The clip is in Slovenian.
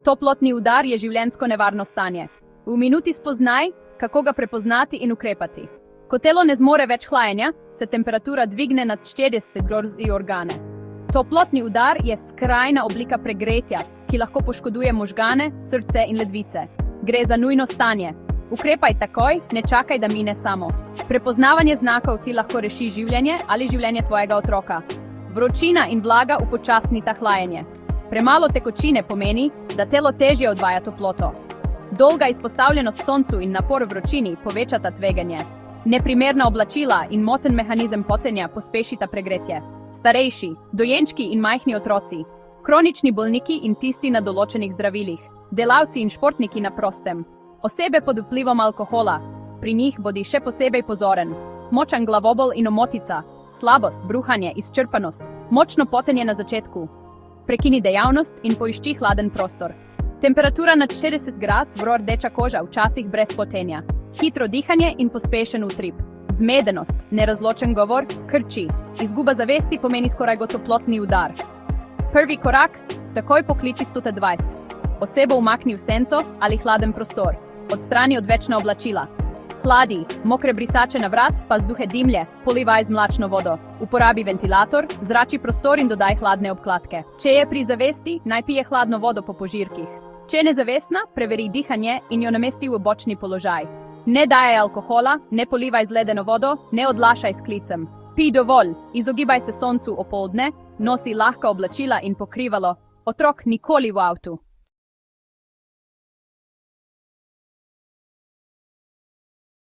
Toplotni udar je življenjsko nevarno stanje. V minuti spoznaj, kako ga prepoznati in ukrepati. Ko telo ne zmore več hlajenja, se temperatura dvigne nad 40 grozi organe. Toplotni udar je skrajna oblika pregretja, ki lahko poškoduje možgane, srce in ledvice. Gre za nujno stanje. Ukrepaj takoj, ne čakaj, da mine samo. Prepoznavanje znakov ti lahko reši življenje ali življenje tvojega otroka. Vročina in vlaga upočasnita hlajenje. Premalo tekočine pomeni, da telo težje odvaja toploto. Dolga izpostavljenost soncu in napor vročini povečata tveganje. Neprimerna oblačila in moten mehanizem potenja pospešita pregretje. Starejši, dojenčki in majhni otroci, kronični bolniki in tisti na določenih zdravilih, delavci in športniki na prostem, osebe pod vplivom alkohola, pri njih bodi še posebej pozoren. Močan glavobol in omotica, slabost, bruhanje, izčrpanost, močno potenje na začetku. Prekini dejavnost in poišči hladen prostor. Temperatura nad 40 grad, rdeča koža, včasih brez potenja. Hitro dihanje in pospešen utrip. Zmedenost, nerazločen govor, krči. Izguba zavesti pomeni skoraj toplotni udar. Prvi korak, takoj pokliči 120. Osebo umakni v senco ali hladen prostor. Odstrani odvečna oblačila. Hladi, mokre brisače na vrat, pa vzduhe dimlje, polivaj z mlačno vodo. Uporabi ventilator, zrači prostor in dodaj hladne obkladke. Če je pri zavesti, naj pije hladno vodo po požirkih. Če je nezavestna, preveri dihanje in jo namesti v bočni položaj. Ne dajaj alkohola, ne polivaj z ledeno vodo, ne odlašaj s klicem. Pij dovolj, izogibaj se soncu opoldne, nosi lahka oblačila in pokrivalo. Otrok nikoli v avtu.